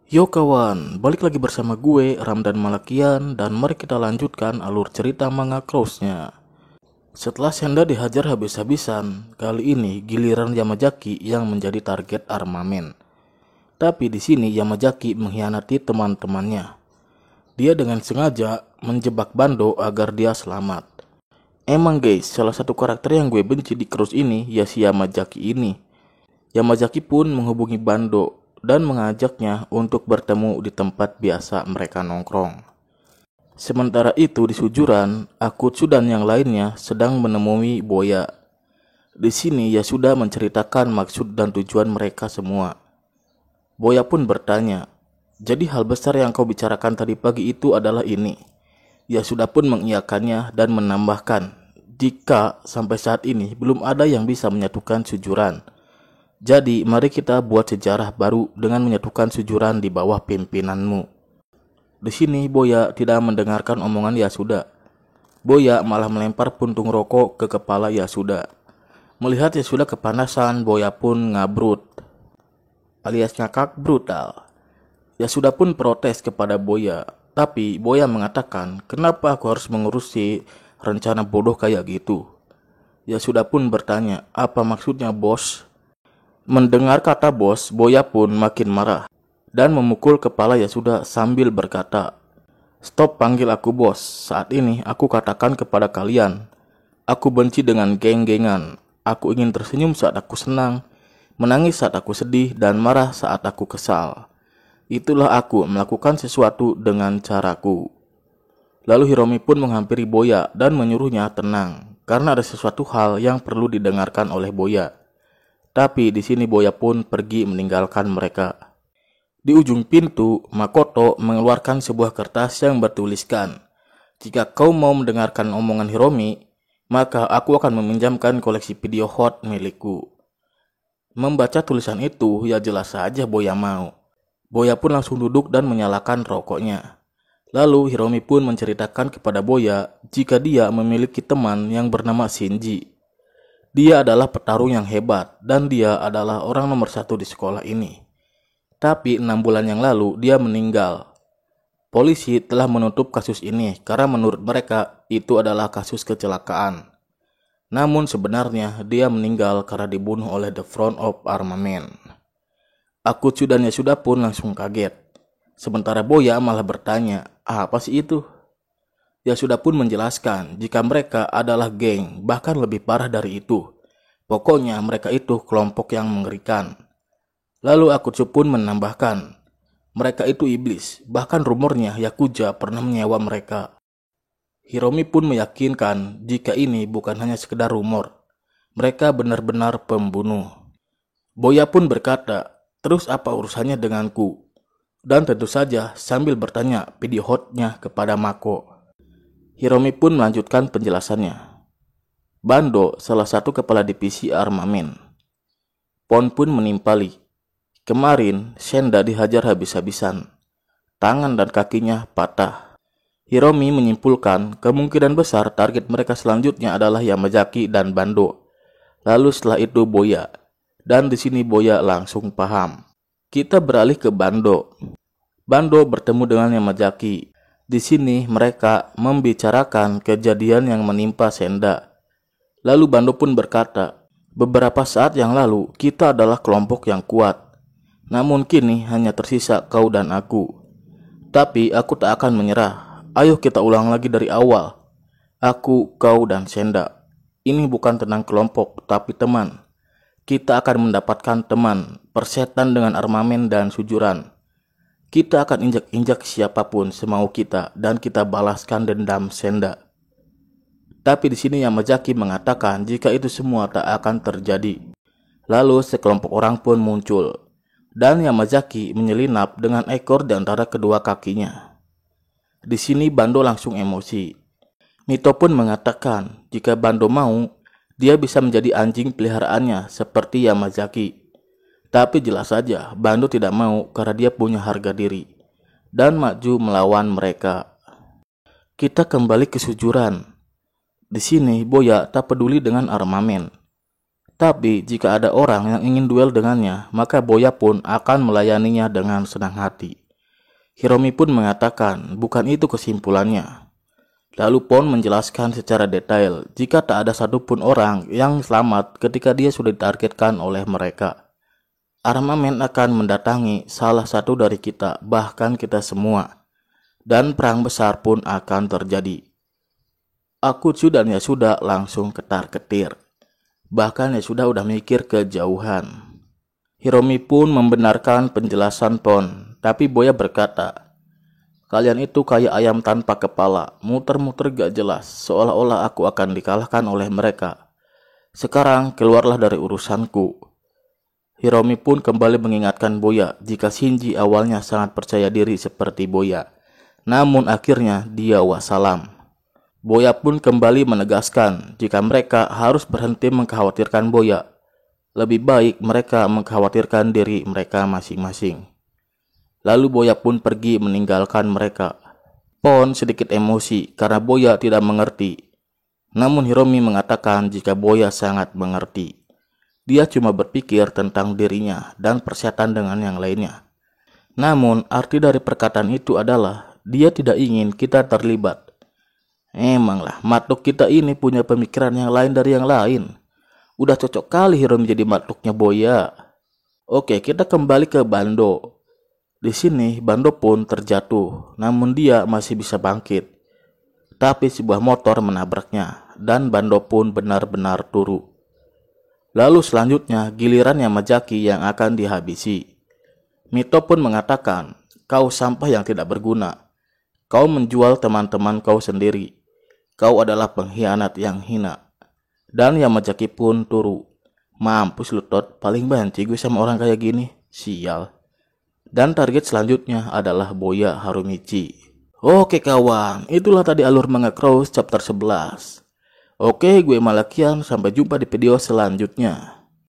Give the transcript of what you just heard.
Yo kawan, balik lagi bersama gue Ramdan Malakian dan mari kita lanjutkan alur cerita manga Cross-nya. Setelah Senda dihajar habis-habisan, kali ini giliran Yamazaki yang menjadi target armamen. Tapi di sini Yamazaki mengkhianati teman-temannya. Dia dengan sengaja menjebak Bando agar dia selamat. Emang guys, salah satu karakter yang gue benci di Cross ini ya si Yamazaki ini. Yamazaki pun menghubungi Bando dan mengajaknya untuk bertemu di tempat biasa mereka nongkrong. Sementara itu di Sujuran, Akutsu dan yang lainnya sedang menemui Boya. Di sini ya sudah menceritakan maksud dan tujuan mereka semua. Boya pun bertanya, "Jadi hal besar yang kau bicarakan tadi pagi itu adalah ini?" Ya sudah pun mengiyakannya dan menambahkan, "Jika sampai saat ini belum ada yang bisa menyatukan Sujuran. Jadi mari kita buat sejarah baru dengan menyatukan Sujuran di bawah pimpinanmu." Di sini Boya tidak mendengarkan omongan Yasuda. Boya malah melempar puntung rokok ke kepala Yasuda. Melihat Yasuda kepanasan, Boya pun ngabrut alias ngakak brutal. Yasuda pun protes kepada Boya. Tapi Boya mengatakan, "Kenapa aku harus mengurusi rencana bodoh kayak gitu?" Yasuda pun bertanya, "Apa maksudnya bos?" Mendengar kata bos, Boya pun makin marah dan memukul kepala Yasuda sambil berkata, "Stop panggil aku bos. Saat ini aku katakan kepada kalian, aku benci dengan geng-gengan. Aku ingin tersenyum saat aku senang, menangis saat aku sedih, dan marah saat aku kesal. Itulah aku melakukan sesuatu dengan caraku." Lalu Hiromi pun menghampiri Boya dan menyuruhnya tenang karena ada sesuatu hal yang perlu didengarkan oleh Boya. Tapi di sini Boya pun pergi meninggalkan mereka. Di ujung pintu, Makoto mengeluarkan sebuah kertas yang bertuliskan, "Jika kau mau mendengarkan omongan Hiromi, maka aku akan meminjamkan koleksi video hot milikku." Membaca tulisan itu, ya jelas saja Boya mau. Boya pun langsung duduk dan menyalakan rokoknya. Lalu Hiromi pun menceritakan kepada Boya jika dia memiliki teman yang bernama Shinji. Dia adalah petarung yang hebat dan dia adalah orang nomor 1 di sekolah ini. Tapi 6 bulan yang lalu dia meninggal. Polisi telah menutup kasus ini karena menurut mereka itu adalah kasus kecelakaan. Namun sebenarnya dia meninggal karena dibunuh oleh The Front of Armament. Akutsu dan Yasuda pun langsung kaget. Sementara Boya malah bertanya, "Apa sih itu?" Yasuda pun menjelaskan jika mereka adalah geng, bahkan lebih parah dari itu. Pokoknya mereka itu kelompok yang mengerikan. Lalu Akutsu pun menambahkan, mereka itu iblis, bahkan rumornya Yakuza pernah menyewa mereka. Hiromi pun meyakinkan jika ini bukan hanya sekedar rumor. Mereka benar-benar pembunuh. Boya pun berkata, "Terus apa urusannya denganku?" Dan tentu saja sambil bertanya video hotnya kepada Mako. Hiromi pun melanjutkan penjelasannya. Bando, salah satu kepala divisi armamen. Pon pun menimpali. Kemarin, Senda dihajar habis-habisan. Tangan dan kakinya patah. Hiromi menyimpulkan kemungkinan besar target mereka selanjutnya adalah Yamazaki dan Bando. Lalu setelah itu Boya. Dan di sini Boya langsung paham. Kita beralih ke Bando. Bando bertemu dengan Yamazaki. Di sini mereka membicarakan kejadian yang menimpa Senda. Lalu Bando pun berkata, "Beberapa saat yang lalu kita adalah kelompok yang kuat. Namun kini hanya tersisa kau dan aku. Tapi aku tak akan menyerah. Ayo kita ulang lagi dari awal. Aku, kau, dan Senda. Ini bukan tentang kelompok, tapi teman. Kita akan mendapatkan teman, persetan dengan armamen dan Sujuran. Kita akan injak-injak siapapun semau kita dan kita balaskan dendam Senda." Tapi di sini Yamazaki mengatakan jika itu semua tak akan terjadi. Lalu sekelompok orang pun muncul dan Yamazaki menyelinap dengan ekor di antara kedua kakinya. Di sini Bando langsung emosi. Mito pun mengatakan jika Bando mau, dia bisa menjadi anjing peliharaannya seperti Yamazaki. Tapi jelas saja Bando tidak mau karena dia punya harga diri dan maju melawan mereka. Kita kembali ke Sujuran. Di sini Boya tak peduli dengan armamen. Tapi jika ada orang yang ingin duel dengannya, maka Boya pun akan melayaninya dengan senang hati. Hiromi pun mengatakan bukan itu kesimpulannya. Lalu Pon menjelaskan secara detail jika tak ada satupun orang yang selamat ketika dia sudah ditargetkan oleh mereka. Armamen akan mendatangi salah satu dari kita, bahkan kita semua. Dan perang besar pun akan terjadi. Akutsu dan Yasuda langsung ketar-ketir. Bahkan Yasuda udah mikir kejauhan. Hiromi pun membenarkan penjelasan Pon, tapi Boya berkata, "Kalian itu kayak ayam tanpa kepala, muter-muter gak jelas, seolah-olah aku akan dikalahkan oleh mereka. Sekarang keluarlah dari urusanku." Hiromi pun kembali mengingatkan Boya jika Shinji awalnya sangat percaya diri seperti Boya. Namun akhirnya dia wassalam. Boya pun kembali menegaskan jika mereka harus berhenti mengkhawatirkan Boya. Lebih baik mereka mengkhawatirkan diri mereka masing-masing. Lalu Boya pun pergi meninggalkan mereka. Pon sedikit emosi karena Boya tidak mengerti. Namun Hiromi mengatakan jika Boya sangat mengerti. Dia cuma berpikir tentang dirinya dan persetan dengan yang lainnya. Namun arti dari perkataan itu adalah dia tidak ingin kita terlibat. Emanglah makhluk kita ini punya pemikiran yang lain dari yang lain. Udah cocok kali Hiromi jadi makhluknya Boya. Oke, kita kembali ke Bando. Di sini Bando pun terjatuh, namun dia masih bisa bangkit. Tapi sebuah motor menabraknya dan Bando pun benar-benar turu. Lalu selanjutnya giliran Yamazaki yang akan dihabisi. Mito pun mengatakan, "Kau sampah yang tidak berguna. Kau menjual teman-teman kau sendiri. Kau adalah pengkhianat yang hina." Dan Yamazaki pun turu. "Mampus lu Tot, paling benci gue sama orang kayak gini. Sial." Dan target selanjutnya adalah Boya Harumichi. Oke kawan, itulah tadi alur manga Cross chapter 11. Oke, gue Malakian, sampai jumpa di video selanjutnya.